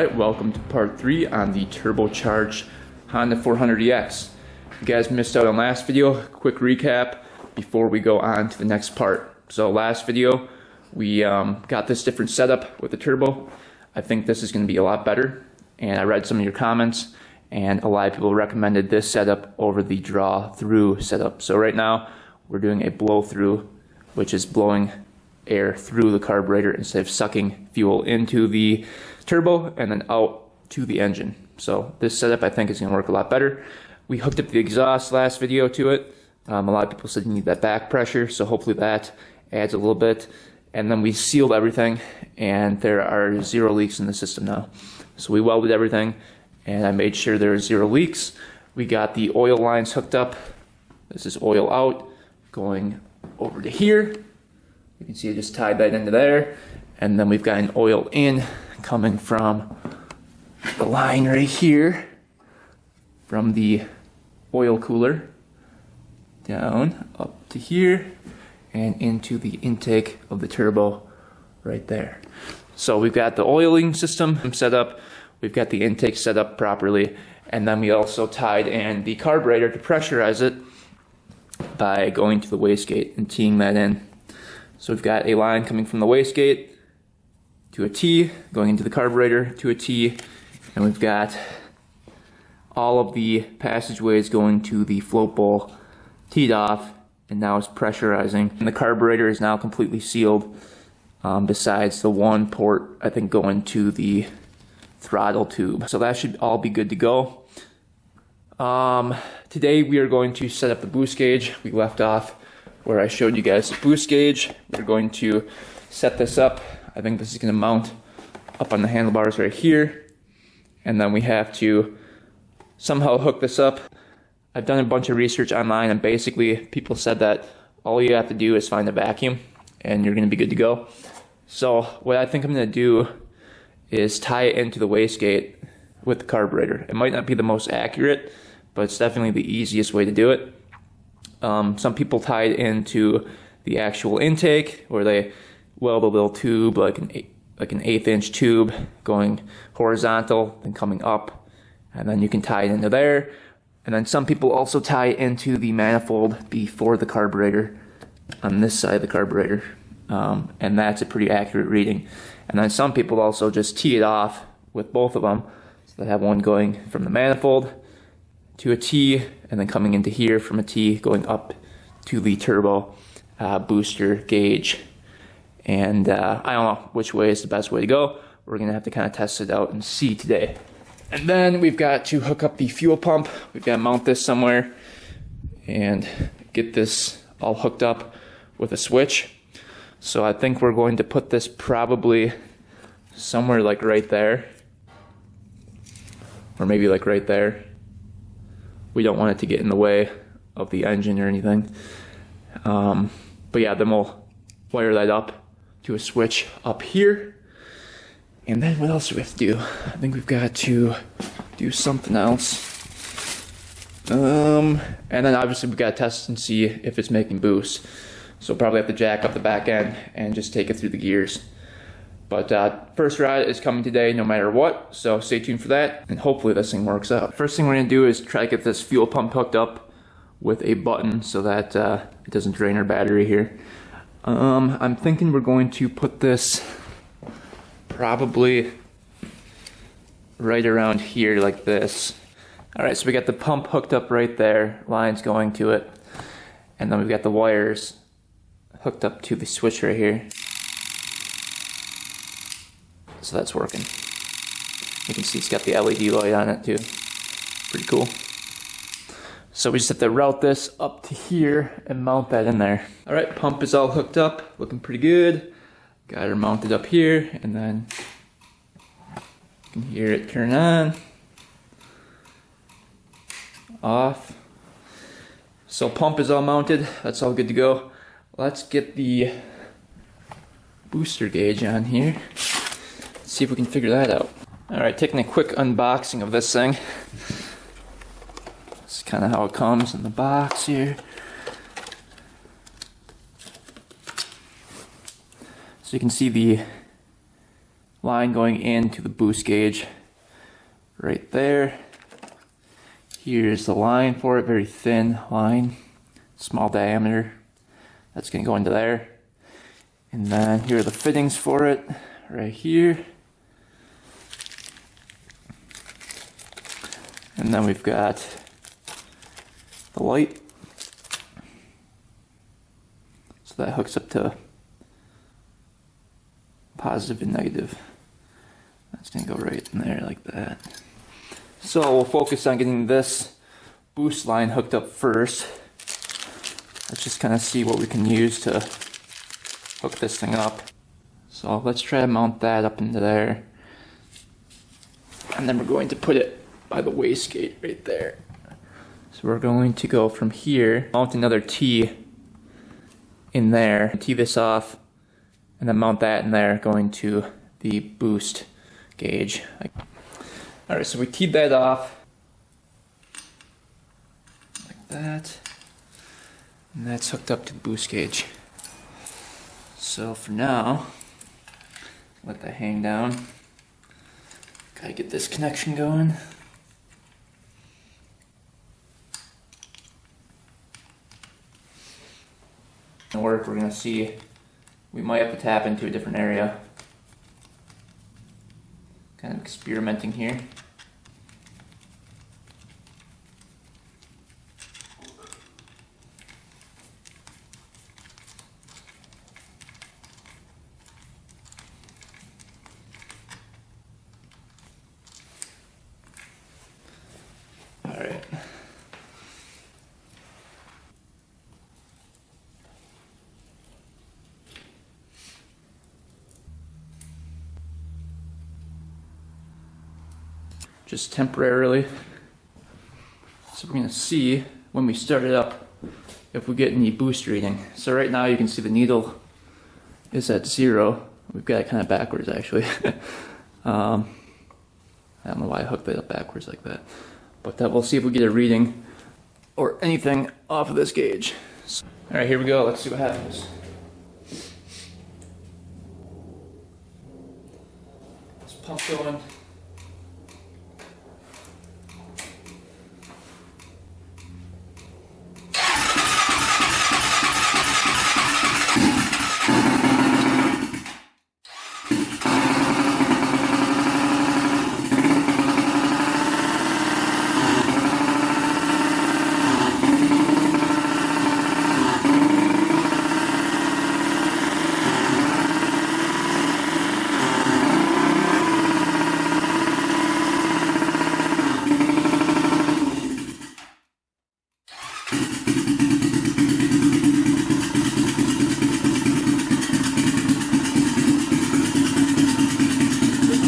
Alright, welcome to part 3 on the turbocharged Honda 400EX. If you guys missed out on last video, quick recap before we go on to the next part. So last video, we got this different setup with the turbo. I think this is going to be a lot better, and I read some of your comments, and a lot of people recommended this setup over the draw-through setup. So right now, we're doing a blow-through, which is blowing air through the carburetor instead of sucking fuel into the turbo and then out to the engine. So this setup I think is going to work a lot better. We hooked up the exhaust last video to it. A lot of people said you need that back pressure, so hopefully that adds a little bit. And then we sealed everything, and there are 0 leaks in the system now. So we welded everything, and I made sure there are 0 leaks. We got the oil lines hooked up. This is oil out going over to here. You can see I just tied that into there. And then we've got an oil in coming from the line right here from the oil cooler down up to here and into the intake of the turbo right there. So we've got the oiling system set up, we've got the intake set up properly, and then we also tied in the carburetor to pressurize it by going to the wastegate and teeing that in. So we've got a line coming from the wastegate to a T, going into the carburetor to a T, and we've got all of the passageways going to the float bowl teed off, and now it's pressurizing. And the carburetor is now completely sealed, besides the one port, I think, going to the throttle tube. So that should all be good to go. Today we are going to set up the boost gauge. We left off where I showed you guys the boost gauge. We're going to set this up. I think this is going to mount up on the handlebars right here. And then we have to somehow hook this up. I've done a bunch of research online, and basically people said that all you have to do is find a vacuum and you're going to be good to go. So what I think I'm going to do is tie it into the wastegate with the carburetor. It might not be the most accurate, but it's definitely the easiest way to do it. Some people tie it into the actual intake, where they weld a little tube, like an 1/8 inch tube, going horizontal, then coming up, and then you can tie it into there. And then some people also tie it into the manifold before the carburetor, on this side of the carburetor, and that's a pretty accurate reading. And then some people also just tee it off with both of them, so they have one going from the manifold to a T, and then coming into here from a T, going up to the turbo booster gauge. And I don't know which way is the best way to go. We're gonna have to kind of test it out and see today. And then we've got to hook up the fuel pump. We've got to mount this somewhere and get this all hooked up with a switch. So I think we're going to put this probably somewhere like right there, or maybe like right there. We don't want it to get in the way of the engine or anything. But yeah, then we'll wire that up to a switch up here. And then what else do we have to do? I think we've got to do something else. And then obviously we've got to test and see if it's making boost. So probably have to jack up the back end and just take it through the gears. But first ride is coming today no matter what, so stay tuned for that, and hopefully this thing works out. First thing we're going to do is try to get this fuel pump hooked up with a button so that it doesn't drain our battery here. I'm thinking we're going to put this probably right around here like this. Alright, so we got the pump hooked up right there, lines going to it, and then we've got the wires hooked up to the switch right here. So that's working. You can see it's got the LED light on it too. Pretty cool. So we just have to route this up to here and mount that in there. Alright, pump is all hooked up, looking pretty good. Got her mounted up here, and then you can hear it turn on, off. So pump is all mounted, that's all good to go. Let's get the booster gauge on here. See if we can figure that out. Alright, taking a quick unboxing of this thing. This is kind of how it comes in the box here. So you can see the line going into the boost gauge right there. Here's the line for it, very thin line, small diameter. That's going to go into there. And then here are the fittings for it right here. And then we've got the light. So that hooks up to positive and negative. That's going to go right in there like that. So we'll focus on getting this boost line hooked up first. Let's just kind of see what we can use to hook this thing up. So let's try to mount that up into there. And then we're going to put it by the wastegate right there. So we're going to go from here, mount another T in there, tee this off, and then mount that in there, going to the boost gauge. Alright, so we teed that off like that, and that's hooked up to the boost gauge. So for now, let that hang down. Gotta get this connection going. Work, we're gonna see, we might have to tap into a different area. Kind of experimenting here. All right. Just temporarily. So we're going to see when we start it up if we get any boost reading. So right now you can see the needle is at 0. We've got it kind of backwards actually. I don't know why I hooked it up backwards like that. But we'll see if we get a reading or anything off of this gauge. So, all right, here we go. Let's see what happens. Let's pump going.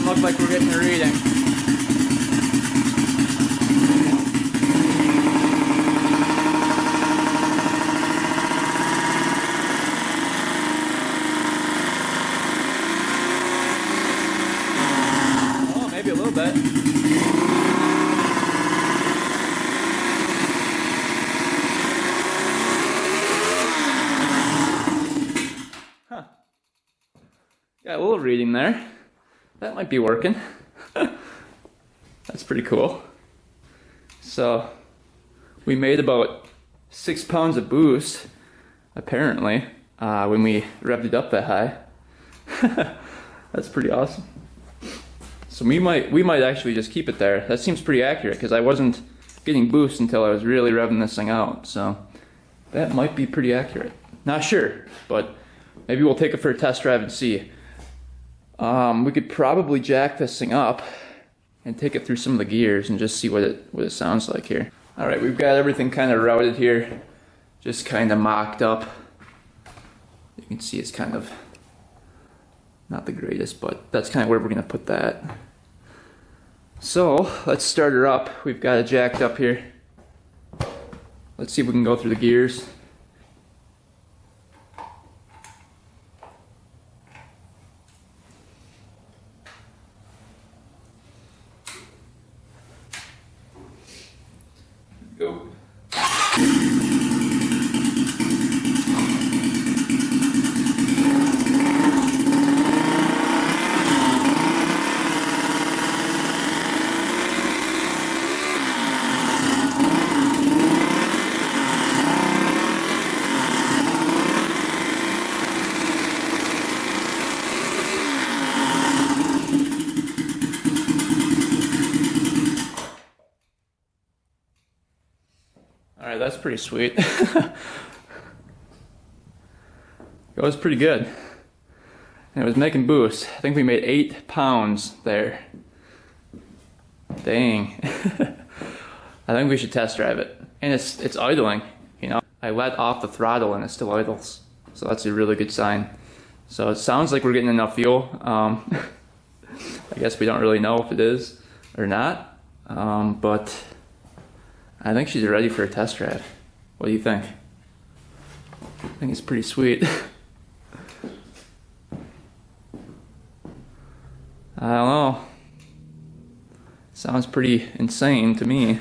Looks like we're getting a reading. Oh, maybe a little bit. Huh. Got a little reading there. That might be working. That's pretty cool. So we made about 6 pounds of boost, apparently, when we revved it up that high. That's pretty awesome. So we might actually just keep it there. That seems pretty accurate because I wasn't getting boost until I was really revving this thing out. So that might be pretty accurate. Not sure, but maybe we'll take it for a test drive and see. We could probably jack this thing up and take it through some of the gears and just see what it sounds like here. All right, we've got everything kind of routed here, just kind of mocked up. You can see it's kind of not the greatest, but that's kind of where we're gonna put that. So let's start her up. We've got it jacked up here. Let's see if we can go through the gears. Go. Alright, that's pretty sweet. It was pretty good. And it was making boost. I think we made 8 pounds there. Dang. I think we should test drive it. And it's idling, you know. I let off the throttle and it still idles. So that's a really good sign. So it sounds like we're getting enough fuel. I guess we don't really know if it is or not. But I think she's ready for a test drive. What do you think? I think it's pretty sweet. I don't know. Sounds pretty insane to me.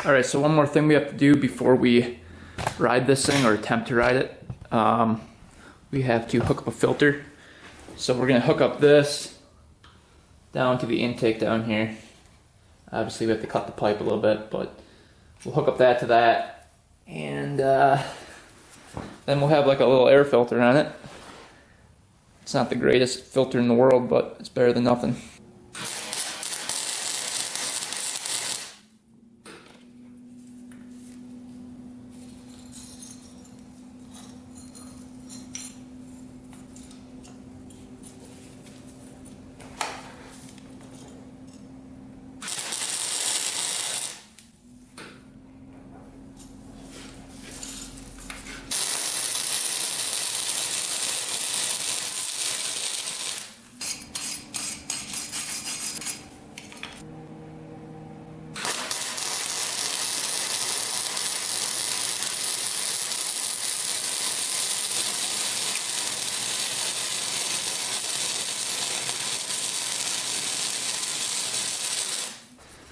Alright, so one more thing we have to do before we ride this thing or attempt to ride it. We have to hook up a filter. So we're going to hook up this down to the intake down here. Obviously we have to cut the pipe a little bit, but we'll hook up that to that. And then we'll have like a little air filter on it. It's not the greatest filter in the world, but it's better than nothing.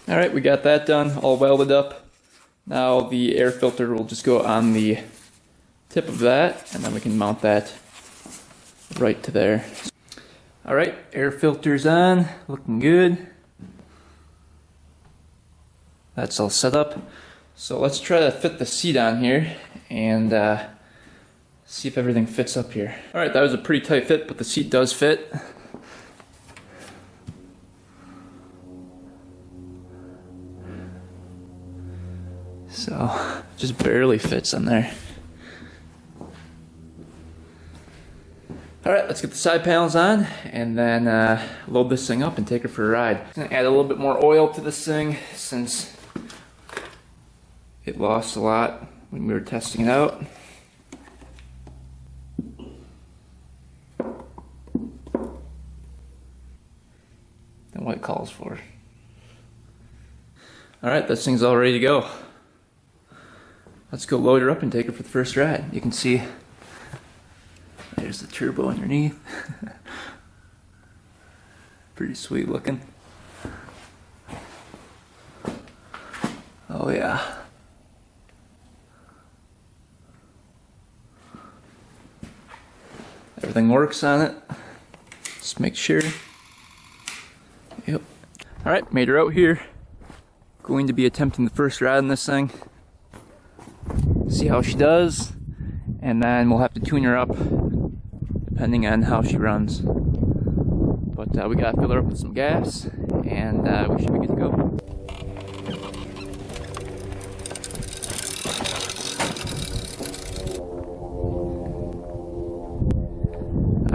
Alright, we got that done, all welded up. Now the air filter will just go on the tip of that, and then we can mount that right to there. Alright, air filter's on, looking good. That's all set up. So let's try to fit the seat on here and see if everything fits up here. Alright, that was a pretty tight fit, but the seat does fit. So, just barely fits in there. Alright, let's get the side panels on and then load this thing up and take it for a ride. I'm going to add a little bit more oil to this thing since it lost a lot when we were testing it out. Than what it calls for. Alright, this thing's all ready to go. Let's go load her up and take her for the first ride. You can see there's the turbo underneath. Pretty sweet looking. Oh yeah. Everything works on it. Just make sure. Yep. Alright, made her out here. Going to be attempting the first ride on this thing. See how she does, and then we'll have to tune her up depending on how she runs. But we gotta fill her up with some gas, and we should be good to go.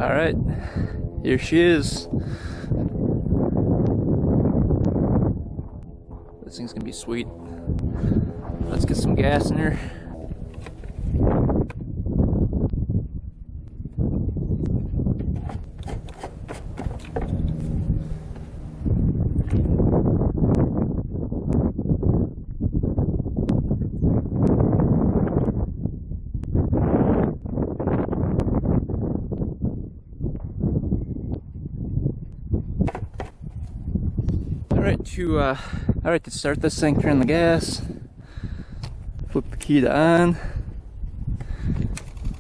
Alright, here she is. This thing's gonna be sweet. Let's get some gas in her. Alright, to start this thing, turn the gas, flip the key to on,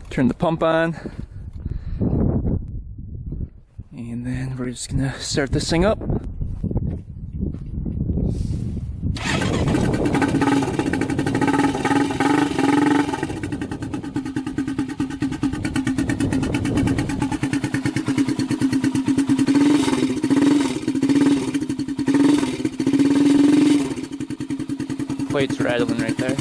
turn the pump on, and then we're just gonna start this thing up. plates rattling right there.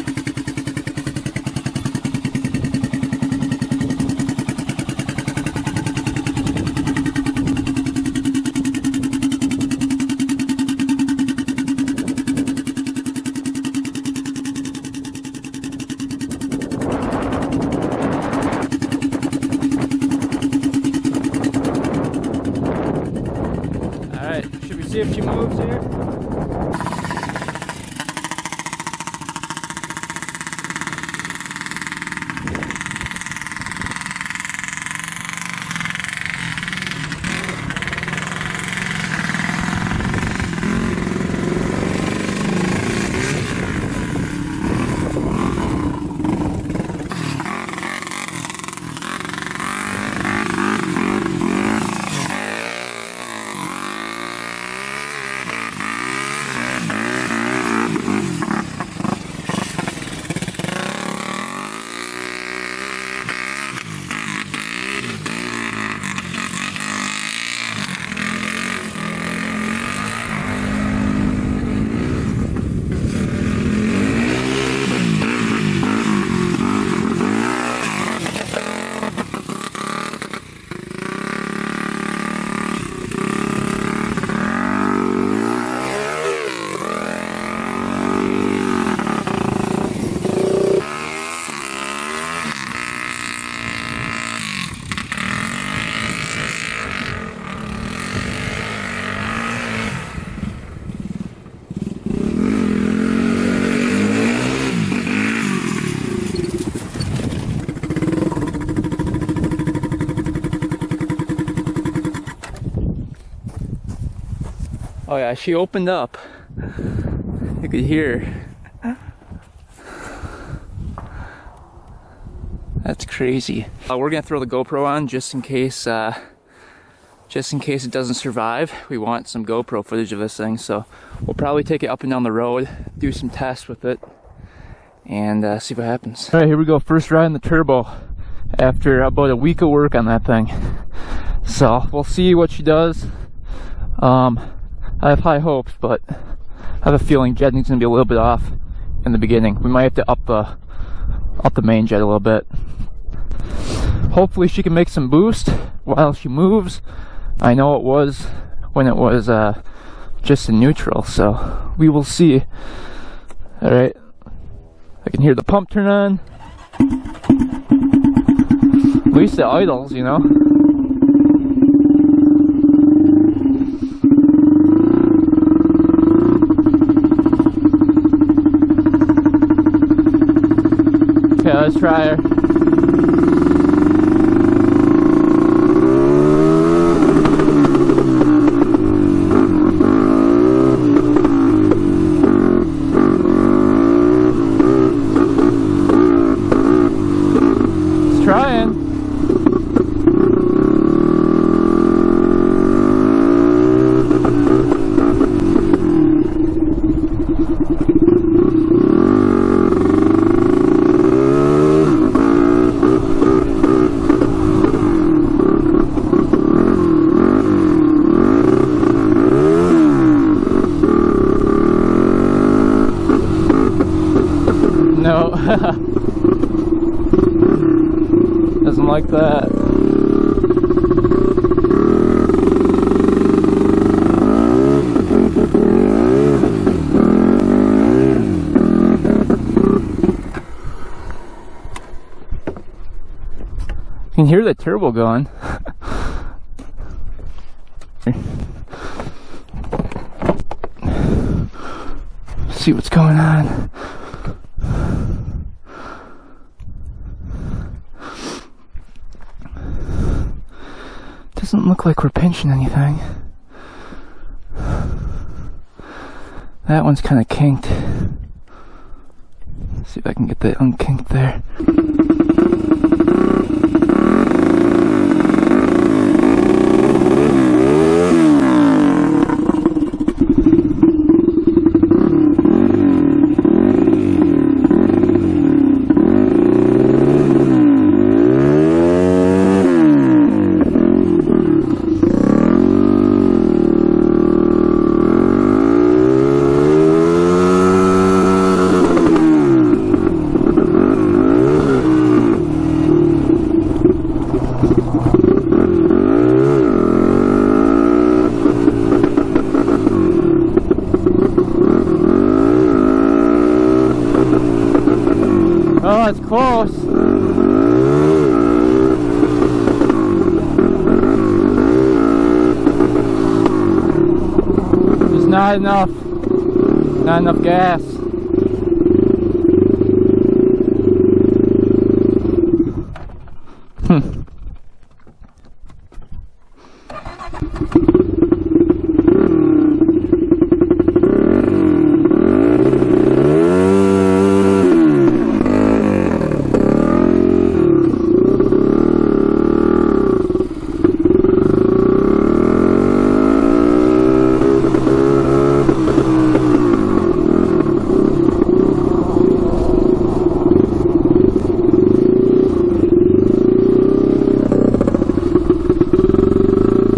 Alright, should we see if she moves here? Oh yeah, she opened up. You could hear. That's crazy. We're gonna throw the GoPro on just in case it doesn't survive. We want some GoPro footage of this thing, so we'll probably take it up and down the road, do some tests with it, and see what happens. All right, here we go. First ride in the turbo after about a week of work on that thing. So we'll see what she does. I have high hopes, but I have a feeling jetting's gonna be a little bit off in the beginning. We might have to up the main jet a little bit. Hopefully she can make some boost while she moves. I know it was when it was just in neutral, so we will see. All right, I can hear the pump turn on. At least it idles, you know. Okay, let's try her. It's trying. No. Doesn't like that. You can hear the turbo going. See what's going on. Doesn't look like we're pinching anything. That one's kind of kinked. Let's see if I can get that unkinked there. Oh, it's close. Just not enough. Not enough gas.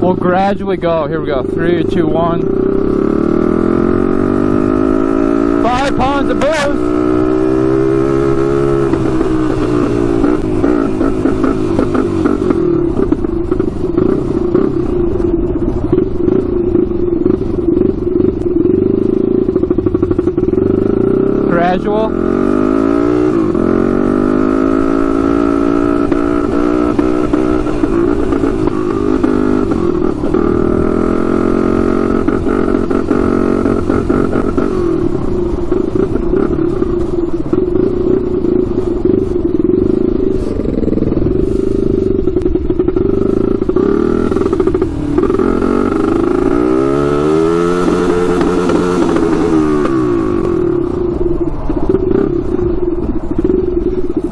We'll gradually go. Here we go. 3, 2, 1. 5 pounds of boost. Gradual.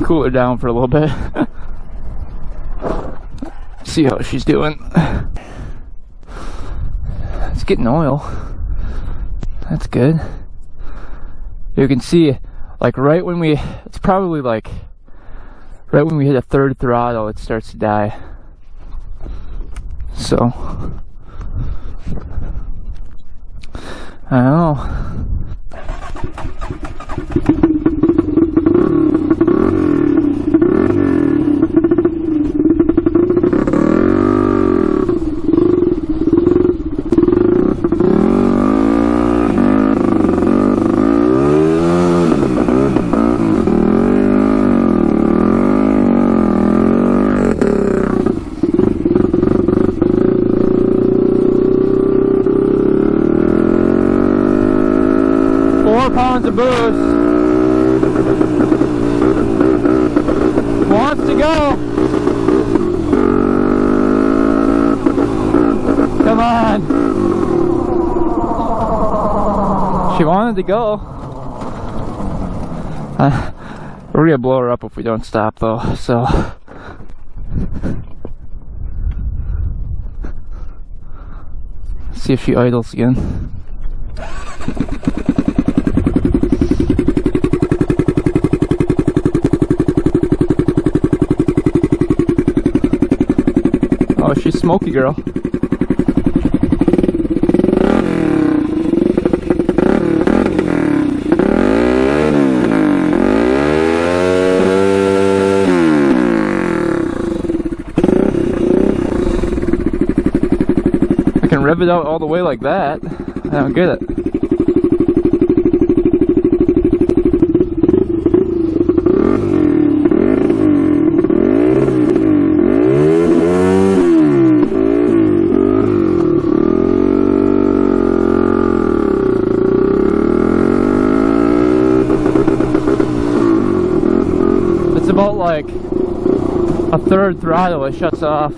Cool her down for a little bit. See how she's doing. It's getting oil. That's good. You can see, like right when we, it's probably like right when we hit a third throttle, it starts to die. So I don't know. 4 pounds of boost. Wants to go. Come on. She wanted to go. We're gonna blow her up if we don't stop though, so. See if she idles again. Oh, she's smoky, girl. I can rev it out all the way like that. I don't get it. About like a third throttle, it shuts off.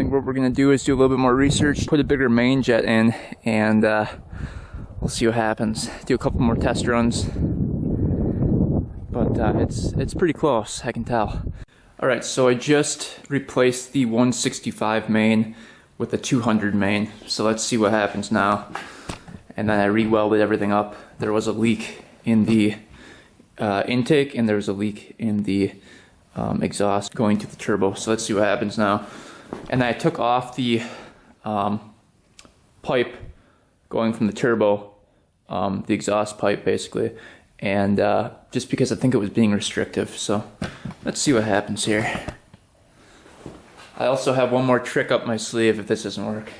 What we're gonna do is do a little bit more research, put a bigger main jet in, and we'll see what happens. Do a couple more test runs, but it's pretty close, I can tell. All right, so I just replaced the 165 main with the 200 main, so let's see what happens now. And then I re-welded everything up. There was a leak in the intake, and there was a leak in the exhaust going to the turbo, so let's see what happens now. And I took off the pipe going from the turbo, the exhaust pipe basically, and just because I think it was being restrictive. So let's see what happens here. I also have one more trick up my sleeve if this doesn't work.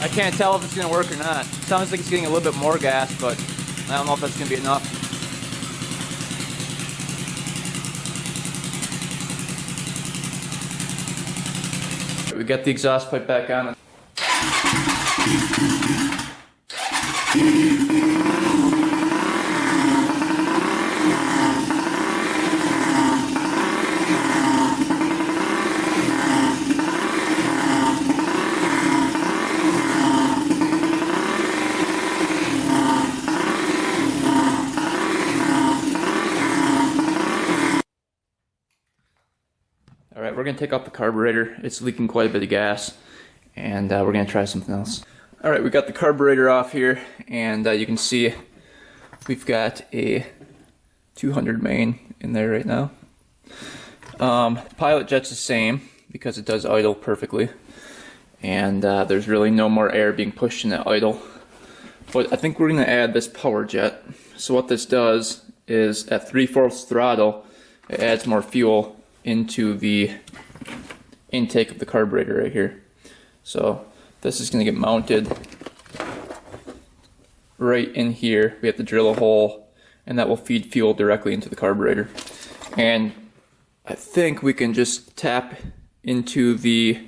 I can't tell if it's going to work or not. It sounds like it's getting a little bit more gas, but I don't know if that's going to be enough. We got the exhaust pipe back on. Alright, we're going to take off the carburetor. It's leaking quite a bit of gas, and we're going to try something else. Alright, we got the carburetor off here, and you can see we've got a 200 main in there right now. Pilot jet's the same because it does idle perfectly, and there's really no more air being pushed in the idle. But I think we're going to add this power jet. So what this does is at 3/4 throttle, it adds more fuel into the intake of the carburetor right here. So this is going to get mounted right in here. We have to drill a hole, and that will feed fuel directly into the carburetor. And I think we can just tap into the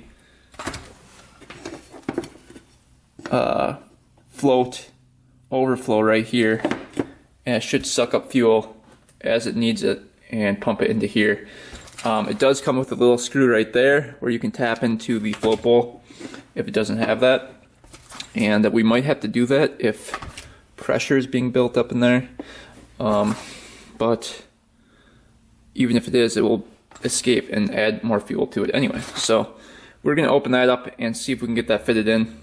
float overflow right here, and it should suck up fuel as it needs it and pump it into here. It does come with a little screw right there where you can tap into the float bowl if it doesn't have that, and we might have to do that if pressure is being built up in there, but even if it is, it will escape and add more fuel to it anyway. So we're going to open that up and see if we can get that fitted in,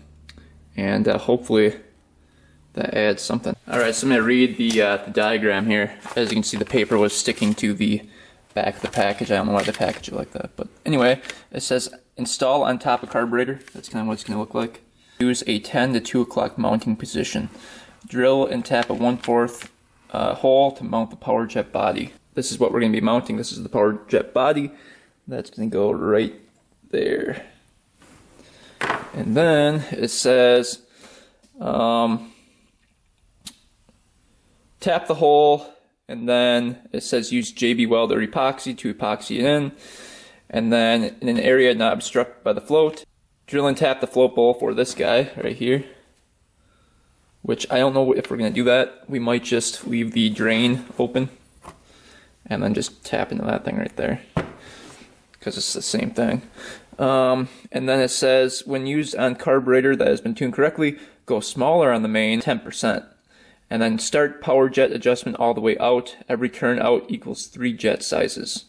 and hopefully that adds something. Alright, so I'm going to read the diagram here. As you can see, the paper was sticking to the back of the package. I don't know why they package it like that, but anyway, it says install on top of carburetor. That's kind of what it's going to look like. Use a 10 to 2 o'clock mounting position. Drill and tap a 1/4 hole to mount the power jet body. This is what we're going to be mounting. This is the power jet body. That's going to go right there. And then it says tap the hole, and then it says use JB weld or epoxy to epoxy it in. And then in an area not obstructed by the float, drill and tap the float bowl for this guy right here. Which I don't know if we're going to do that. We might just leave the drain open and then just tap into that thing right there, because it's the same thing. And then it says when used on carburetor that has been tuned correctly, go smaller on the main 10%. And then start power jet adjustment all the way out. Every turn out equals 3 jet sizes.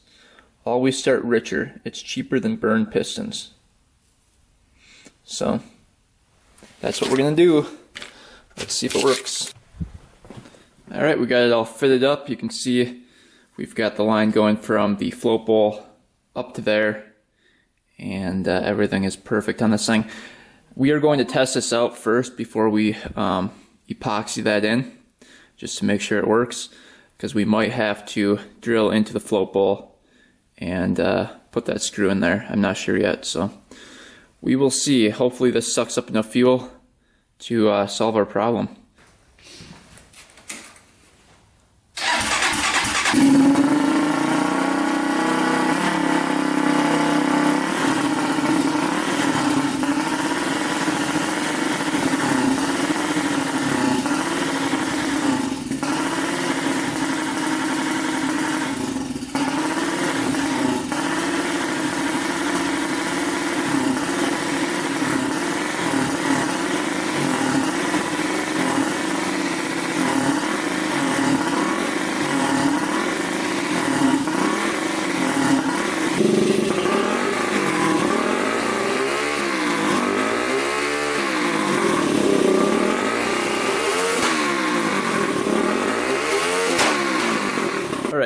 Always start richer. It's cheaper than burn pistons. So that's what we're going to do. Let's see if it works. Alright, we got it all fitted up. You can see we've got the line going from the float bowl up to there. And everything is perfect on this thing. We are going to test this out first before we epoxy that in, just to make sure it works, because we might have to drill into the float bowl and put that screw in there. I'm not sure yet, so we will see. Hopefully this sucks up enough fuel to solve our problem.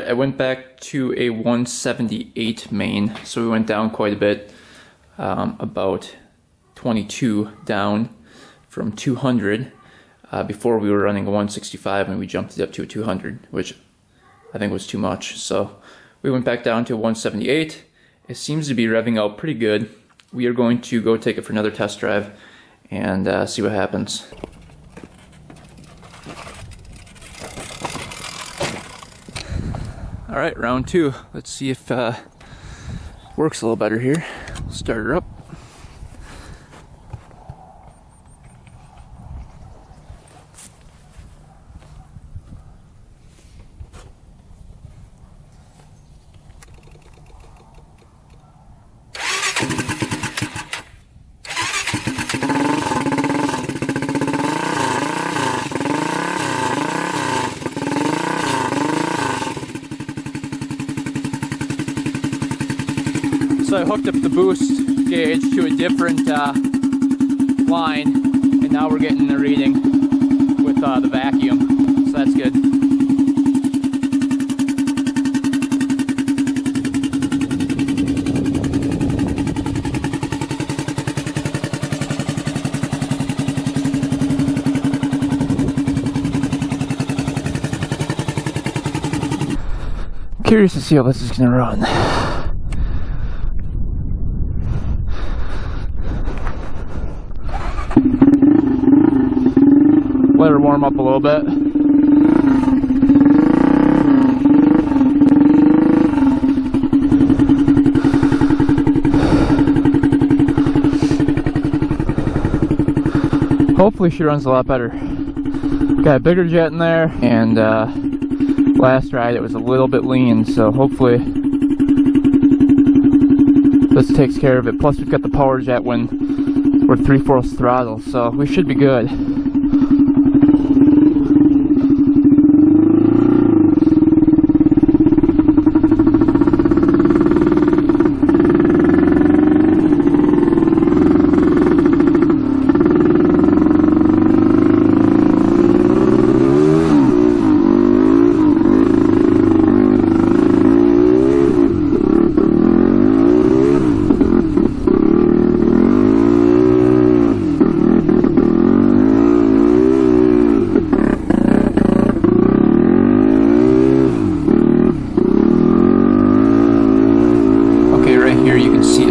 I went back to a 178 main, so we went down quite a bit, about 22 down from 200. Before we were running a 165 and we jumped it up to a 200, which I think was too much. So we went back down to a 178. It seems to be revving out pretty good. We are going to go take it for another test drive and see what happens. All right, round two. Let's see if works a little better here. Start her up. So I hooked up the boost gauge to a different line, and now we're getting a reading with the vacuum, so that's good. Curious to see how this is going to run. Let her warm up a little bit. Hopefully she runs a lot better. Got a bigger jet in there, and last ride it was a little bit lean, so hopefully this takes care of it. Plus we've got the power jet when we're 3/4 throttle, so we should be good.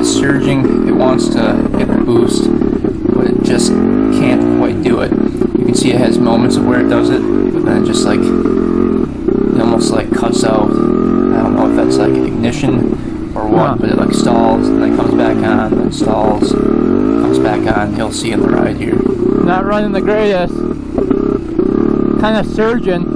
Surging, it wants to get the boost, but it just can't quite do it. You can see it has moments of where it does it, but then it just like, it almost like cuts out. I don't know if that's like ignition or what, but it like stalls and then comes back on, then stalls, comes back on. You'll see in the ride here. Not running the greatest, kind of surging.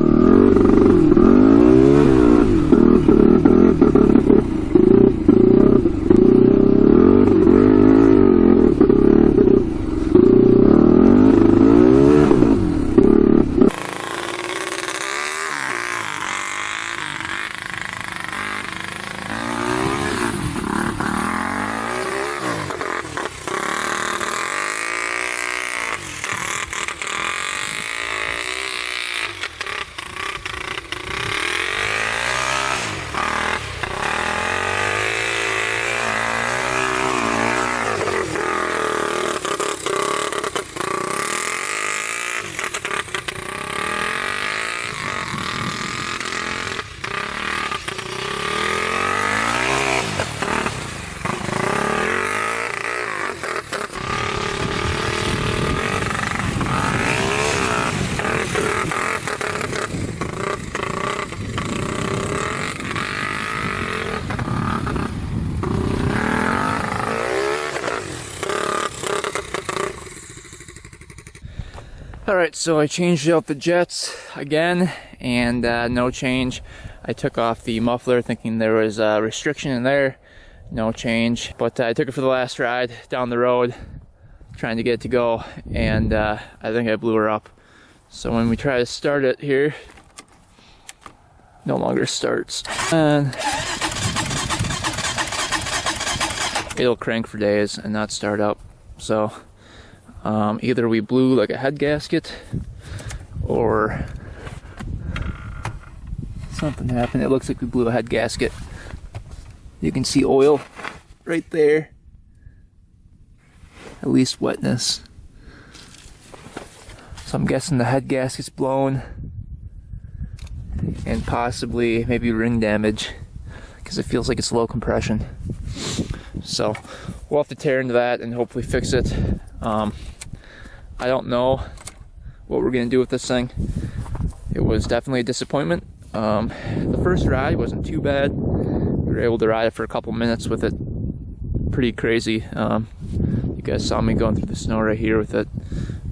Alright, so I changed out the jets again, and no change. I took off the muffler thinking there was a restriction in there. No change. But I took it for the last ride down the road, trying to get it to go, and I think I blew her up. So when we try to start it here, no longer starts. And it'll crank for days and not start up. So either we blew like a head gasket, or Something happened. It looks like we blew a head gasket. You can see oil right there. At least wetness. So I'm guessing the head gasket's blown. And possibly maybe ring damage, because it feels like it's low compression. So we'll have to tear into that and hopefully fix it. I don't know what we're gonna do with this thing. It was definitely a disappointment. The first ride wasn't too bad. We were able to ride it for a couple minutes with it. Pretty crazy. You guys saw me going through the snow right here with it,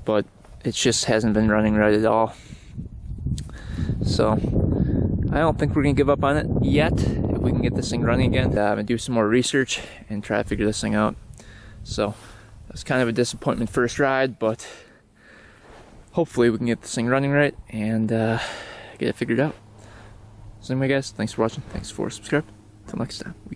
but it just hasn't been running right at all. So I don't think we're gonna give up on it yet. If we can get this thing running again, and do some more research and try to figure this thing out. So it was kind of a disappointment first ride, but hopefully we can get this thing running right and get it figured out. So anyway guys, thanks for watching, thanks for subscribing. Until next time, we